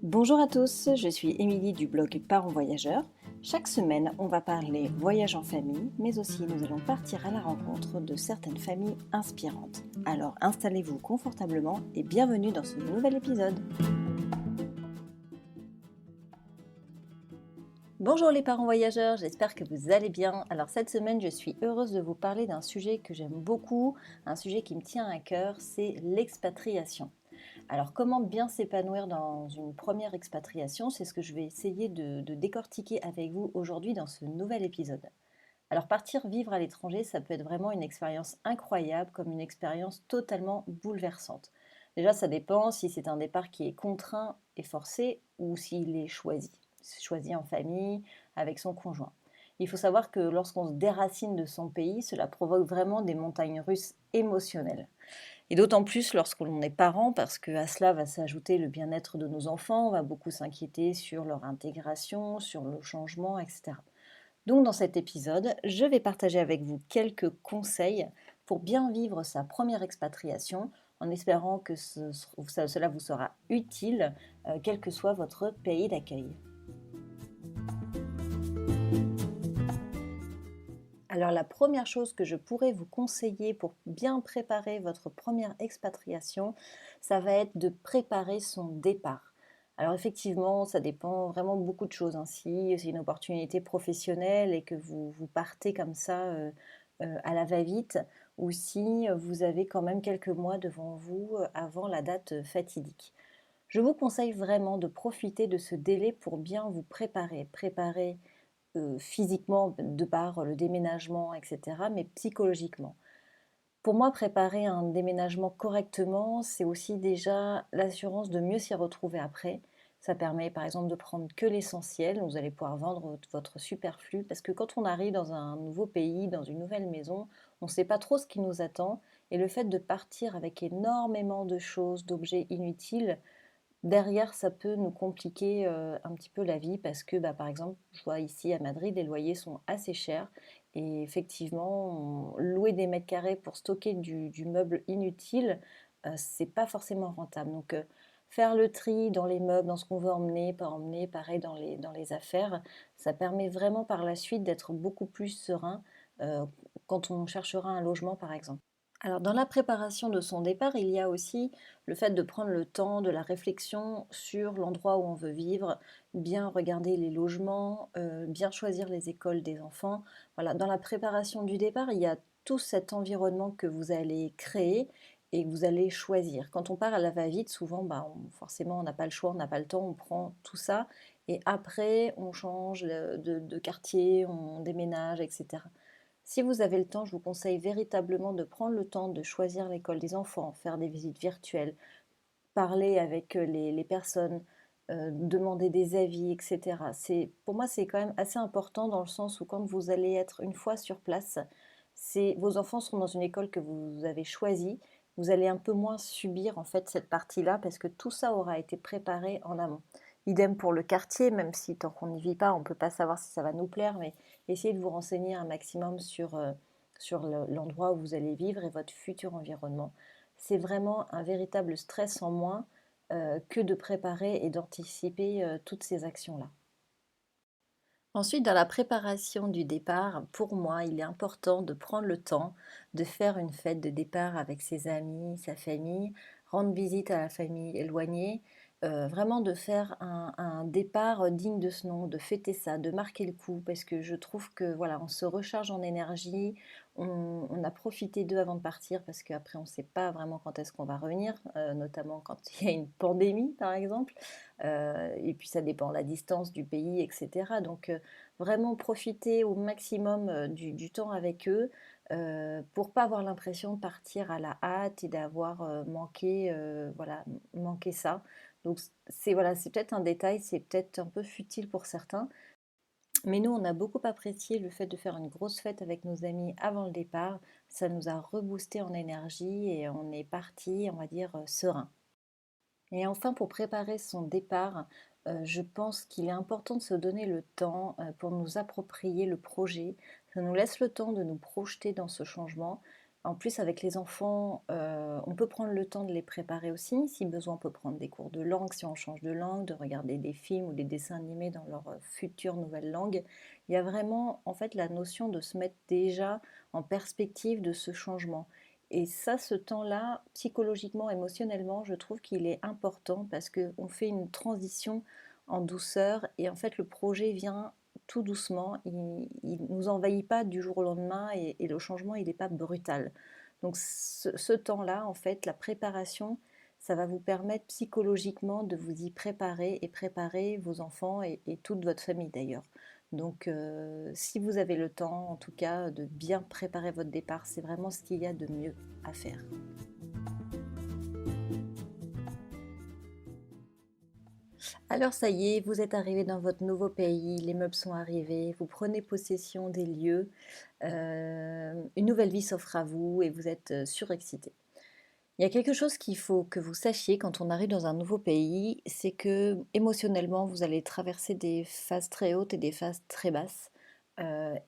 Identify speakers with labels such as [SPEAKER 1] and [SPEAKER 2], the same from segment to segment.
[SPEAKER 1] Bonjour à tous, je suis Émilie du blog Parents Voyageurs. Chaque semaine, on va parler voyage en famille, mais aussi nous allons partir à la rencontre de certaines familles inspirantes. Alors installez-vous confortablement et bienvenue dans ce nouvel épisode. Bonjour les parents voyageurs, j'espère que vous allez bien. Alors cette semaine, je suis heureuse de vous parler d'un sujet que j'aime beaucoup, un sujet qui me tient à cœur, c'est l'expatriation. Alors, comment bien s'épanouir dans une première expatriation? C'est ce que je vais essayer de décortiquer avec vous aujourd'hui dans ce nouvel épisode. Alors, partir vivre à l'étranger, ça peut être vraiment une expérience incroyable, comme une expérience totalement bouleversante. Déjà, ça dépend si c'est un départ qui est contraint et forcé ou s'il est choisi en famille, avec son conjoint. Il faut savoir que lorsqu'on se déracine de son pays, cela provoque vraiment des montagnes russes émotionnelles. Et d'autant plus lorsqu'on est parent, parce qu'à cela va s'ajouter le bien-être de nos enfants, on va beaucoup s'inquiéter sur leur intégration, sur le changement, etc. Donc dans cet épisode, je vais partager avec vous quelques conseils pour bien vivre sa première expatriation, en espérant que cela vous sera utile, quel que soit votre pays d'accueil. Alors la première chose que je pourrais vous conseiller pour bien préparer votre première expatriation, ça va être de préparer son départ. Alors effectivement, ça dépend vraiment beaucoup de choses, hein. Si c'est une opportunité professionnelle et que vous partez comme ça à la va-vite, ou si vous avez quand même quelques mois devant vous avant la date fatidique. Je vous conseille vraiment de profiter de ce délai pour bien vous préparer physiquement de par le déménagement, etc., mais psychologiquement. Pour moi, préparer un déménagement correctement, c'est aussi déjà l'assurance de mieux s'y retrouver après. Ça permet par exemple de prendre que l'essentiel, vous allez pouvoir vendre votre superflu, parce que quand on arrive dans un nouveau pays, dans une nouvelle maison, on ne sait pas trop ce qui nous attend, et le fait de partir avec énormément de choses, d'objets inutiles, derrière, ça peut nous compliquer un petit peu la vie parce que, par exemple, je vois ici à Madrid, les loyers sont assez chers et effectivement, louer des mètres carrés pour stocker du meuble inutile, c'est pas forcément rentable. Donc, faire le tri dans les meubles, dans ce qu'on veut emmener, pas emmener, pareil dans les affaires, ça permet vraiment par la suite d'être beaucoup plus serein euh, quand on cherchera un logement, par exemple. Alors, dans la préparation de son départ, il y a aussi le fait de prendre le temps de la réflexion sur l'endroit où on veut vivre, bien regarder les logements, bien choisir les écoles des enfants. Voilà, dans la préparation du départ, il y a tout cet environnement que vous allez créer et que vous allez choisir. Quand on part à la va-vite, souvent, forcément, on n'a pas le choix, on n'a pas le temps, on prend tout ça et après, on change de quartier, on déménage, etc. Si vous avez le temps, je vous conseille véritablement de prendre le temps de choisir l'école des enfants, faire des visites virtuelles, parler avec les personnes, demander des avis, etc. Pour moi, c'est quand même assez important dans le sens où quand vous allez être une fois sur place, vos enfants seront dans une école que vous avez choisie. Vous allez un peu moins subir en fait cette partie-là parce que tout ça aura été préparé en amont. Idem pour le quartier, même si tant qu'on n'y vit pas, on ne peut pas savoir si ça va nous plaire, mais essayez de vous renseigner un maximum sur l'endroit où vous allez vivre et votre futur environnement. C'est vraiment un véritable stress en moins que de préparer et d'anticiper toutes ces actions-là. Ensuite, dans la préparation du départ, pour moi, il est important de prendre le temps de faire une fête de départ avec ses amis, sa famille, rendre visite à la famille éloignée, vraiment de faire un départ digne de ce nom, de fêter ça, de marquer le coup, parce que je trouve que voilà, on se recharge en énergie, on a profité d'eux avant de partir, parce qu'après on ne sait pas vraiment quand est-ce qu'on va revenir, notamment quand il y a une pandémie par exemple. Et puis ça dépend de la distance du pays, etc. Donc vraiment profiter au maximum du temps avec eux pour pas avoir l'impression de partir à la hâte et d'avoir manqué ça. Donc c'est peut-être un détail, c'est peut-être un peu futile pour certains, mais nous on a beaucoup apprécié le fait de faire une grosse fête avec nos amis avant le départ. Ça nous a reboosté en énergie et on est parti, on va dire, serein. Et enfin, pour préparer son départ, je pense qu'il est important de se donner le temps pour nous approprier le projet. Ça nous laisse le temps de nous projeter dans ce changement. En plus, avec les enfants, on peut prendre le temps de les préparer aussi. Si besoin, on peut prendre des cours de langue, si on change de langue, de regarder des films ou des dessins animés dans leur future nouvelle langue. Il y a vraiment, en fait, la notion de se mettre déjà en perspective de ce changement. Et ça, ce temps-là, psychologiquement, émotionnellement, je trouve qu'il est important parce qu'on fait une transition en douceur et en fait, le projet vient tout doucement, il ne nous envahit pas du jour au lendemain et le changement, il n'est pas brutal. Donc ce temps-là, en fait, la préparation, ça va vous permettre psychologiquement de vous y préparer et préparer vos enfants et toute votre famille d'ailleurs. Donc si vous avez le temps, en tout cas, de bien préparer votre départ, c'est vraiment ce qu'il y a de mieux à faire. Alors ça y est, vous êtes arrivé dans votre nouveau pays, les meubles sont arrivés, vous prenez possession des lieux, une nouvelle vie s'offre à vous et vous êtes surexcité. Il y a quelque chose qu'il faut que vous sachiez quand on arrive dans un nouveau pays, c'est que émotionnellement, vous allez traverser des phases très hautes et des phases très basses.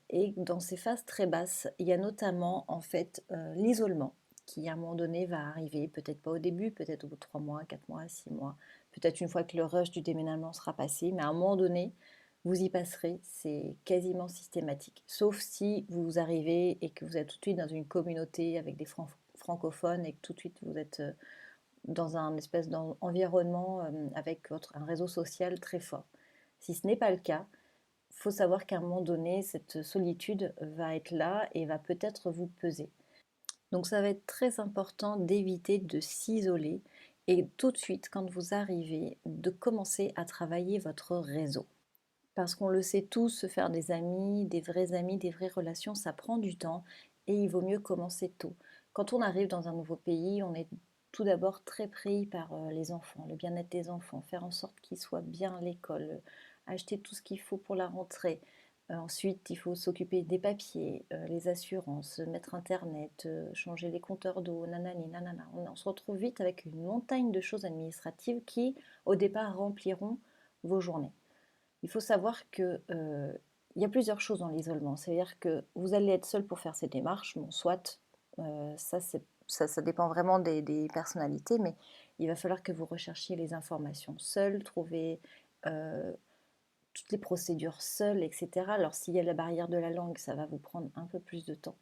[SPEAKER 1] Et dans ces phases très basses, il y a notamment en fait l'isolement qui à un moment donné va arriver, peut-être pas au début, peut-être au bout de 3 mois, 4 mois, 6 mois, peut-être une fois que le rush du déménagement sera passé, mais à un moment donné, vous y passerez, c'est quasiment systématique. Sauf si vous arrivez et que vous êtes tout de suite dans une communauté avec des francophones et que tout de suite vous êtes dans un espèce d'environnement avec un réseau social très fort. Si ce n'est pas le cas, il faut savoir qu'à un moment donné, cette solitude va être là et va peut-être vous peser. Donc ça va être très important d'éviter de s'isoler et tout de suite, quand vous arrivez, de commencer à travailler votre réseau. Parce qu'on le sait tous, se faire des amis, des vraies relations, ça prend du temps et il vaut mieux commencer tôt. Quand on arrive dans un nouveau pays, on est tout d'abord très pris par les enfants, le bien-être des enfants, faire en sorte qu'ils soient bien à l'école, acheter tout ce qu'il faut pour la rentrée. Ensuite, il faut s'occuper des papiers, les assurances, mettre Internet, changer les compteurs d'eau, nanani, nanana. On se retrouve vite avec une montagne de choses administratives qui, au départ, rempliront vos journées. Il faut savoir que, il y a plusieurs choses dans l'isolement. C'est-à-dire que vous allez être seul pour faire ces démarches, bon soit, ça dépend vraiment des personnalités, mais il va falloir que vous recherchiez les informations seul, trouver, heu, toutes les procédures seul et cetera. Alors s'il y a la barrière de la langue, ça va vous prendre un peu plus de temps.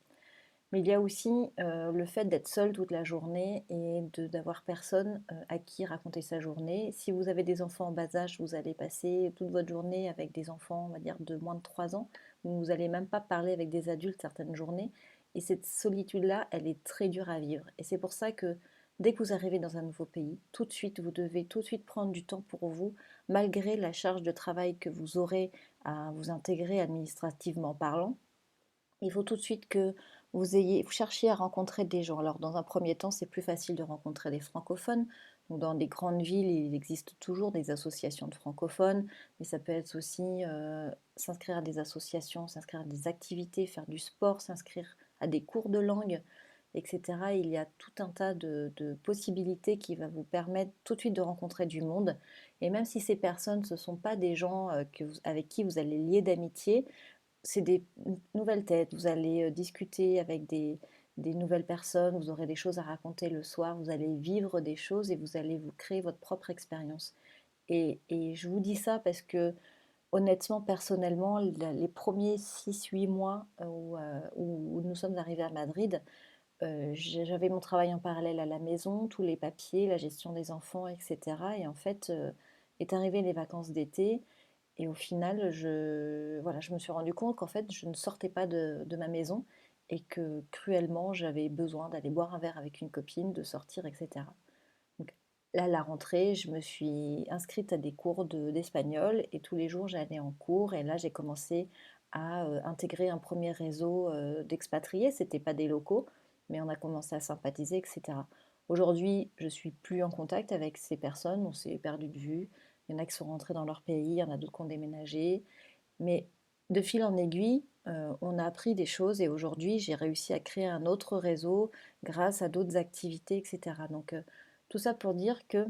[SPEAKER 1] Mais il y a aussi le fait d'être seul toute la journée et d'avoir personne à qui raconter sa journée. Si vous avez des enfants en bas âge, vous allez passer toute votre journée avec des enfants, on va dire, de moins de 3 ans. Vous n'allez même pas parler avec des adultes certaines journées. Et cette solitude-là, elle est très dure à vivre. Et c'est pour ça que dès que vous arrivez dans un nouveau pays, tout de suite, vous devez tout de suite prendre du temps pour vous, malgré la charge de travail que vous aurez à vous intégrer administrativement parlant. Il faut tout de suite que vous cherchiez à rencontrer des gens. Alors, dans un premier temps, c'est plus facile de rencontrer des francophones. Donc, dans des grandes villes, il existe toujours des associations de francophones, mais ça peut être aussi s'inscrire à des associations, s'inscrire à des activités, faire du sport, s'inscrire à des cours de langue, etc. Il y a tout un tas de possibilités qui va vous permettre tout de suite de rencontrer du monde. Et même si ces personnes, ce ne sont pas des gens avec qui vous allez lier d'amitié, c'est des nouvelles têtes, vous allez discuter avec des nouvelles personnes, vous aurez des choses à raconter le soir, vous allez vivre des choses et vous allez vous créer votre propre expérience. Et je vous dis ça parce que honnêtement, personnellement, les premiers 6 8 mois où nous sommes arrivés à Madrid, j'avais mon travail en parallèle à la maison, tous les papiers, la gestion des enfants, etc. Et en fait, est arrivé les vacances d'été. Et au final, voilà, je me suis rendu compte qu'en fait, je ne sortais pas de ma maison et que cruellement, j'avais besoin d'aller boire un verre avec une copine, de sortir, etc. Donc là, à la rentrée, je me suis inscrite à des cours d'espagnol et tous les jours, j'allais en cours. Et là, j'ai commencé à intégrer un premier réseau d'expatriés. C'était pas des locaux, mais on a commencé à sympathiser, etc. Aujourd'hui, je suis plus en contact avec ces personnes. On s'est perdu de vue. Il y en a qui sont rentrés dans leur pays, il y en a d'autres qui ont déménagé. Mais de fil en aiguille, on a appris des choses et aujourd'hui, j'ai réussi à créer un autre réseau grâce à d'autres activités, etc. Donc, tout ça pour dire que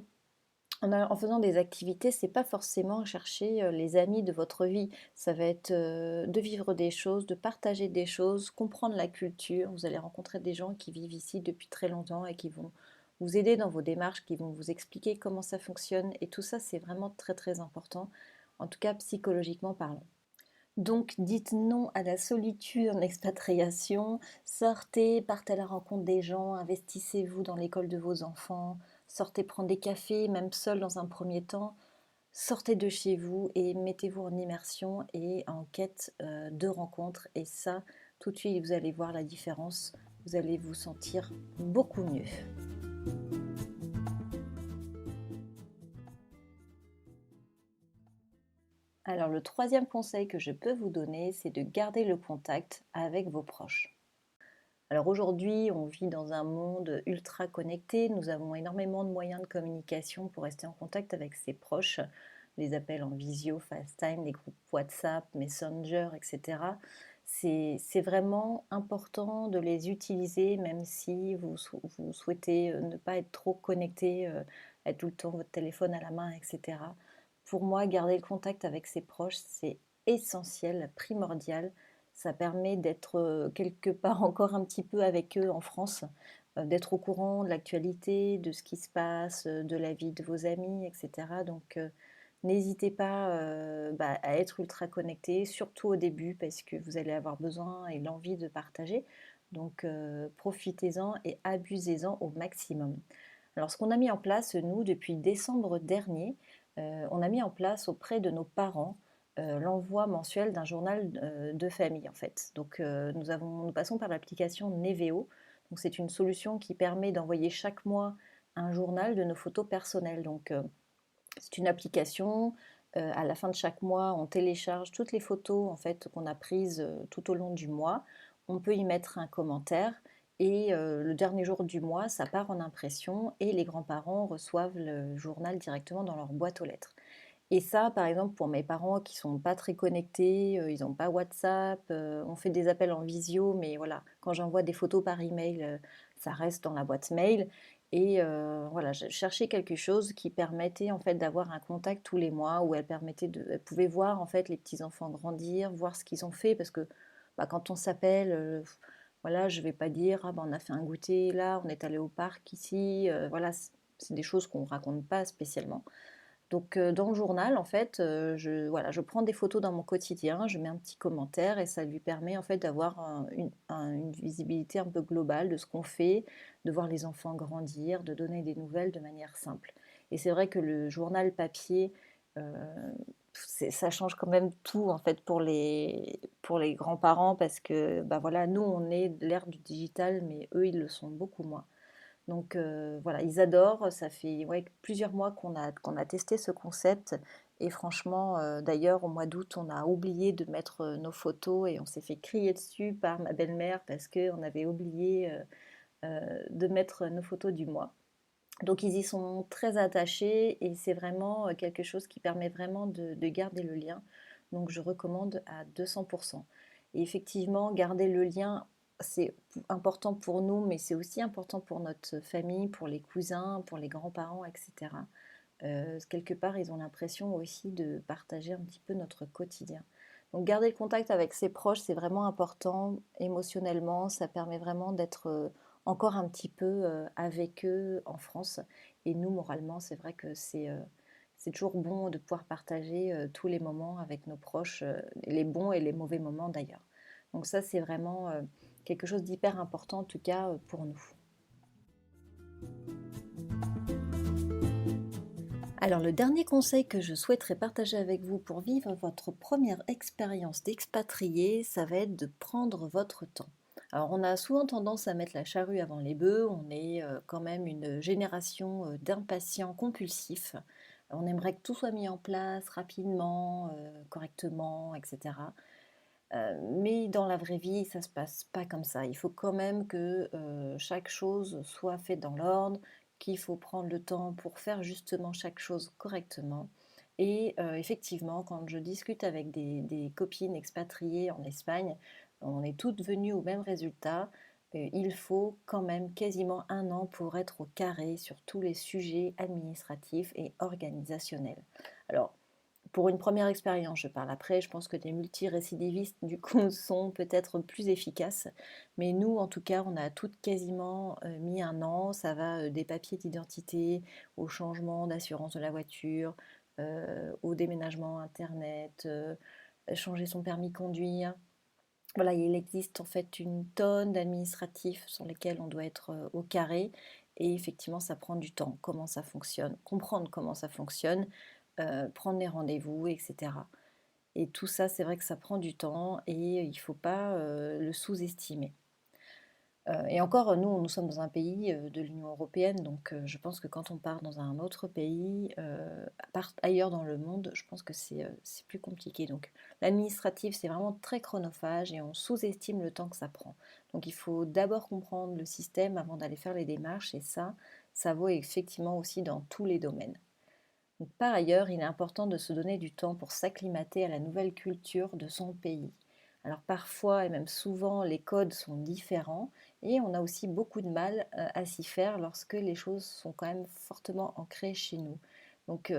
[SPEAKER 1] En faisant des activités, c'est pas forcément chercher les amis de votre vie. Ça va être de vivre des choses, de partager des choses, comprendre la culture. Vous allez rencontrer des gens qui vivent ici depuis très longtemps et qui vont vous aider dans vos démarches, qui vont vous expliquer comment ça fonctionne. Et tout ça, c'est vraiment très très important, en tout cas psychologiquement parlant. Donc dites non à la solitude en expatriation, sortez, partez à la rencontre des gens, investissez-vous dans l'école de vos enfants, sortez prendre des cafés, même seul dans un premier temps, sortez de chez vous et mettez-vous en immersion et en quête de rencontres. Et ça, tout de suite, vous allez voir la différence, vous allez vous sentir beaucoup mieux. Alors le troisième conseil que je peux vous donner, c'est de garder le contact avec vos proches. Alors aujourd'hui, on vit dans un monde ultra connecté, nous avons énormément de moyens de communication pour rester en contact avec ses proches, les appels en visio, FaceTime, les groupes WhatsApp, Messenger, etc. C'est vraiment important de les utiliser, même si vous souhaitez ne pas être trop connecté, être tout le temps votre téléphone à la main, etc. Pour moi, garder le contact avec ses proches, c'est essentiel, primordial. Ça permet d'être quelque part encore un petit peu avec eux en France, d'être au courant de l'actualité, de ce qui se passe, de la vie de vos amis, etc. Donc n'hésitez pas à être ultra connecté, surtout au début, parce que vous allez avoir besoin et l'envie de partager. Donc profitez-en et abusez-en au maximum. Alors ce qu'on a mis en place, nous, depuis décembre dernier, on a mis en place auprès de nos parents l'envoi mensuel d'un journal de famille en fait. Donc nous passons par l'application Neveo. Donc c'est une solution qui permet d'envoyer chaque mois un journal de nos photos personnelles. Donc c'est une application. À la fin de chaque mois, on télécharge toutes les photos en fait qu'on a prises tout au long du mois. On peut y mettre un commentaire et le dernier jour du mois, ça part en impression et les grands-parents reçoivent le journal directement dans leur boîte aux lettres. Et ça, par exemple, pour mes parents qui sont pas très connectés, ils n'ont pas WhatsApp, on fait des appels en visio, mais voilà, quand j'envoie des photos par email, ça reste dans la boîte mail. Et voilà, je cherchais quelque chose qui permettait en fait d'avoir un contact tous les mois, où elle pouvait voir en fait les petits enfants grandir, voir ce qu'ils ont fait, parce que bah, quand on s'appelle, voilà, je vais pas dire ah bah, on a fait un goûter là, on est allé au parc ici, voilà, c'est des choses qu'on raconte pas spécialement. Donc dans le journal, en fait, voilà, je prends des photos dans mon quotidien, je mets un petit commentaire et ça lui permet en fait d'avoir une visibilité un peu globale de ce qu'on fait, de voir les enfants grandir, de donner des nouvelles de manière simple. Et c'est vrai que le journal papier, euh, ça change quand même tout en fait pour les grands-parents parce que bah voilà, nous on est de l'ère du digital, mais eux ils le sont beaucoup moins. Donc voilà, ils adorent. Ça fait ouais, plusieurs mois qu'on a testé ce concept. Et franchement, d'ailleurs, au mois d'août, on a oublié de mettre nos photos et on s'est fait crier dessus par ma belle-mère parce qu'on avait oublié de mettre nos photos du mois. Donc ils y sont très attachés et c'est vraiment quelque chose qui permet vraiment de garder le lien. Donc je recommande à 200%. Et effectivement, garder le lien, c'est important pour nous, mais c'est aussi important pour notre famille, pour les cousins, pour les grands-parents, etc. Quelque part, ils ont l'impression aussi de partager un petit peu notre quotidien. Donc garder le contact avec ses proches, c'est vraiment important émotionnellement. Ça permet vraiment d'être encore un petit peu avec eux en France. Et nous, moralement, c'est vrai que c'est toujours bon de pouvoir partager tous les moments avec nos proches, les bons et les mauvais moments d'ailleurs. Donc ça, c'est vraiment quelque chose d'hyper important, en tout cas pour nous. Alors le dernier conseil que je souhaiterais partager avec vous pour vivre votre première expérience d'expatrié, ça va être de prendre votre temps. Alors on a souvent tendance à mettre la charrue avant les bœufs, on est quand même une génération d'impatients compulsifs. On aimerait que tout soit mis en place rapidement, correctement, etc. Mais dans la vraie vie, ça ne se passe pas comme ça. Il faut quand même que chaque chose soit faite dans l'ordre, qu'il faut prendre le temps pour faire justement chaque chose correctement. Et effectivement, quand je discute avec des copines expatriées en Espagne, on est toutes venues au même résultat. il faut quand même quasiment 1 an pour être au carré sur tous les sujets administratifs et organisationnels. Alors, pour une première expérience, je parle après, je pense que les multirécidivistes, du coup, sont peut-être plus efficaces. Mais nous, en tout cas, on a toutes quasiment mis 1 an. Ça va des papiers d'identité, au changement d'assurance de la voiture, au déménagement Internet, changer son permis de conduire. Voilà, il existe en fait une tonne d'administratifs sur lesquels on doit être au carré. Et effectivement, ça prend du temps. Comment ça fonctionne, comprendre comment ça fonctionne, prendre les rendez-vous, etc. Et tout ça, c'est vrai que ça prend du temps et il ne faut pas le sous-estimer. Et encore, nous sommes dans un pays de l'Union européenne, donc je pense que quand on part dans un autre pays, ailleurs dans le monde, je pense que c'est plus compliqué. Donc l'administratif, c'est vraiment très chronophage et on sous-estime le temps que ça prend. Donc il faut d'abord comprendre le système avant d'aller faire les démarches et ça vaut effectivement aussi dans tous les domaines. Donc, par ailleurs, il est important de se donner du temps pour s'acclimater à la nouvelle culture de son pays. Alors parfois et même souvent, les codes sont différents et on a aussi beaucoup de mal à s'y faire lorsque les choses sont quand même fortement ancrées chez nous. Donc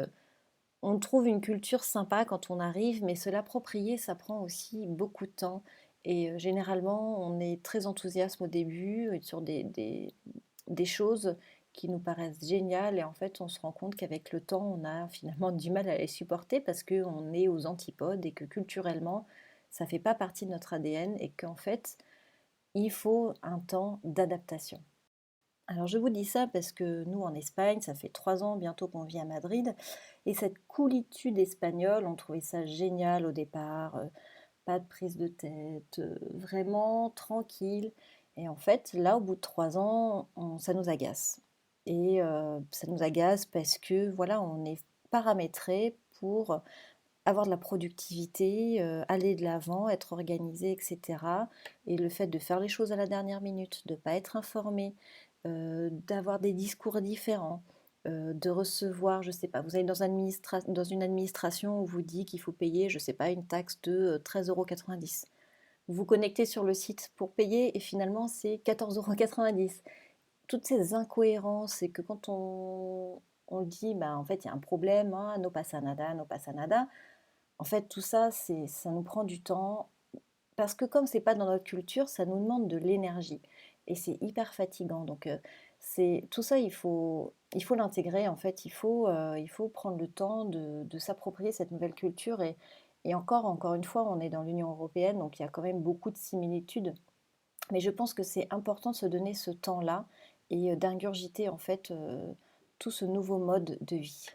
[SPEAKER 1] on trouve une culture sympa quand on arrive, mais se l'approprier, ça prend aussi beaucoup de temps. Et généralement, on est très enthousiaste au début sur des choses qui nous paraissent géniales. Et en fait, on se rend compte qu'avec le temps, on a finalement du mal à les supporter parce qu'on est aux antipodes et que culturellement, ça ne fait pas partie de notre ADN et qu'en fait, il faut un temps d'adaptation. Alors je vous dis ça parce que nous en Espagne, ça fait 3 ans bientôt qu'on vit à Madrid, et cette coolitude espagnole, on trouvait ça génial au départ, pas de prise de tête, vraiment tranquille. Et en fait, là, au bout de 3 ans, ça nous agace. Et ça nous agace parce que voilà, on est paramétré pour avoir de la productivité, aller de l'avant, être organisé, etc. Et le fait de faire les choses à la dernière minute, de ne pas être informé, d'avoir des discours différents, de recevoir, je ne sais pas, vous allez dans une administration où vous dit qu'il faut payer, je ne sais pas, une taxe de 13,90 €. Vous vous connectez sur le site pour payer et finalement c'est 14,90 €. Toutes ces incohérences et que quand on dit, bah, en fait, il y a un problème, hein, no pasa nada, no pasa nada. En fait, tout ça, ça nous prend du temps parce que comme c'est pas dans notre culture, ça nous demande de l'énergie et c'est hyper fatigant. Donc, c'est tout ça, il faut l'intégrer en fait. Il faut prendre le temps de s'approprier cette nouvelle culture et encore une fois, on est dans l'Union européenne, donc il y a quand même beaucoup de similitudes. Mais je pense que c'est important de se donner ce temps-là et d'ingurgiter en fait tout ce nouveau mode de vie.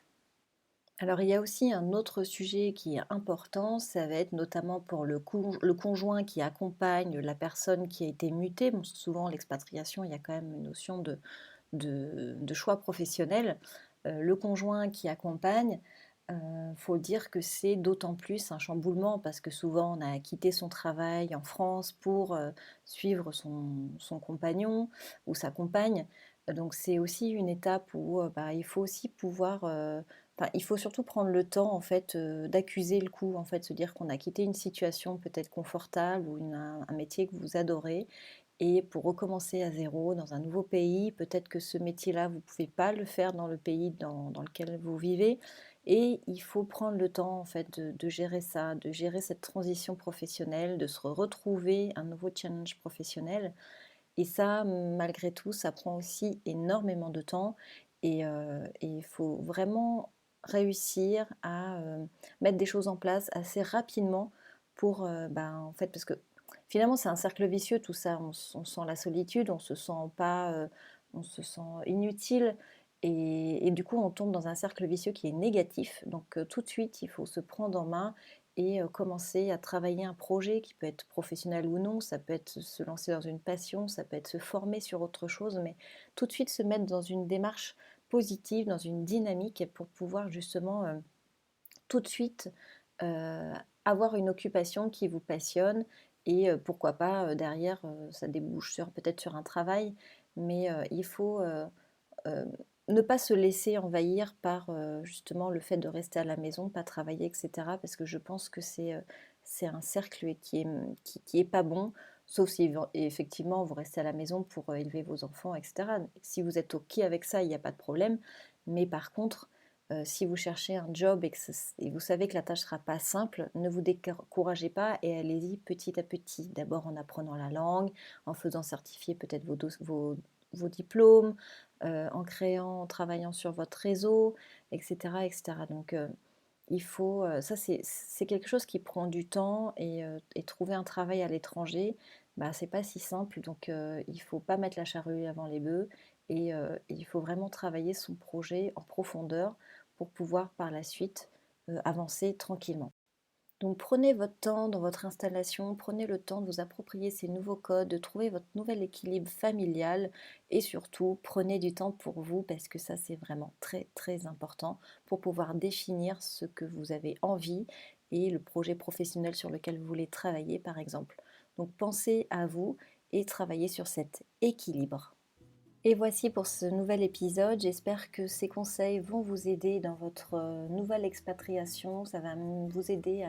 [SPEAKER 1] Alors il y a aussi un autre sujet qui est important, ça va être notamment pour le conjoint qui accompagne la personne qui a été mutée. Bon, souvent l'expatriation, il y a quand même une notion de choix professionnel. Le conjoint qui accompagne, faut dire que c'est d'autant plus un chamboulement parce que souvent on a quitté son travail en France pour suivre son compagnon ou sa compagne. Donc c'est aussi une étape où bah, il faut aussi pouvoir enfin, il faut surtout prendre le temps en fait d'accuser le coup, en fait, se dire qu'on a quitté une situation peut-être confortable ou un métier que vous adorez et pour recommencer à zéro dans un nouveau pays, peut-être que ce métier-là, vous ne pouvez pas le faire dans le pays dans lequel vous vivez et il faut prendre le temps en fait de gérer ça, de gérer cette transition professionnelle, de se retrouver un nouveau challenge professionnel et ça, malgré tout, ça prend aussi énormément de temps et il faut vraiment réussir à mettre des choses en place assez rapidement pour, ben, en fait, parce que finalement, c'est un cercle vicieux tout ça. On sent la solitude, on se sent pas, on se sent inutile et du coup, on tombe dans un cercle vicieux qui est négatif. Donc, tout de suite, il faut se prendre en main et commencer à travailler un projet qui peut être professionnel ou non, ça peut être se lancer dans une passion, ça peut être se former sur autre chose, mais tout de suite se mettre dans une démarche positive, dans une dynamique pour pouvoir justement tout de suite euh, avoir une occupation qui vous passionne et pourquoi pas derrière ça débouche peut-être sur un travail, mais il faut euh, ne pas se laisser envahir par justement le fait de rester à la maison, pas travailler, etc. Parce que je pense que c'est un cercle qui est pas bon. Sauf si effectivement vous restez à la maison pour élever vos enfants, etc. Si vous êtes OK avec ça, il n'y a pas de problème. Mais par contre, si vous cherchez un job et vous savez que la tâche ne sera pas simple, ne vous découragez pas et allez-y petit à petit. D'abord en apprenant la langue, en faisant certifier peut-être vos diplômes, en travaillant sur votre réseau, etc. etc. Donc il faut, ça c'est quelque chose qui prend du temps et trouver un travail à l'étranger, bah, c'est pas si simple. Donc il faut pas mettre la charrue avant les bœufs et il faut vraiment travailler son projet en profondeur pour pouvoir par la suite avancer tranquillement. Donc prenez votre temps dans votre installation, prenez le temps de vous approprier ces nouveaux codes, de trouver votre nouvel équilibre familial et surtout prenez du temps pour vous parce que ça c'est vraiment très très important pour pouvoir définir ce que vous avez envie et le projet professionnel sur lequel vous voulez travailler par exemple. Donc pensez à vous et travaillez sur cet équilibre. Et voici pour ce nouvel épisode. J'espère que ces conseils vont vous aider dans votre nouvelle expatriation. Ça va vous aider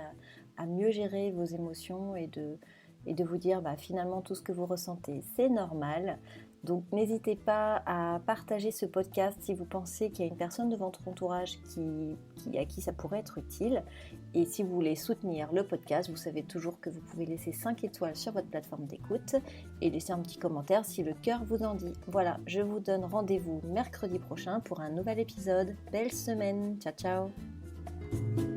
[SPEAKER 1] à mieux gérer vos émotions et de vous dire bah, finalement tout ce que vous ressentez, c'est normal. Donc n'hésitez pas à partager ce podcast si vous pensez qu'il y a une personne de votre entourage à qui ça pourrait être utile. Et si vous voulez soutenir le podcast, vous savez toujours que vous pouvez laisser 5 étoiles sur votre plateforme d'écoute et laisser un petit commentaire si le cœur vous en dit. Voilà, je vous donne rendez-vous mercredi prochain pour un nouvel épisode. Belle semaine, ciao ciao.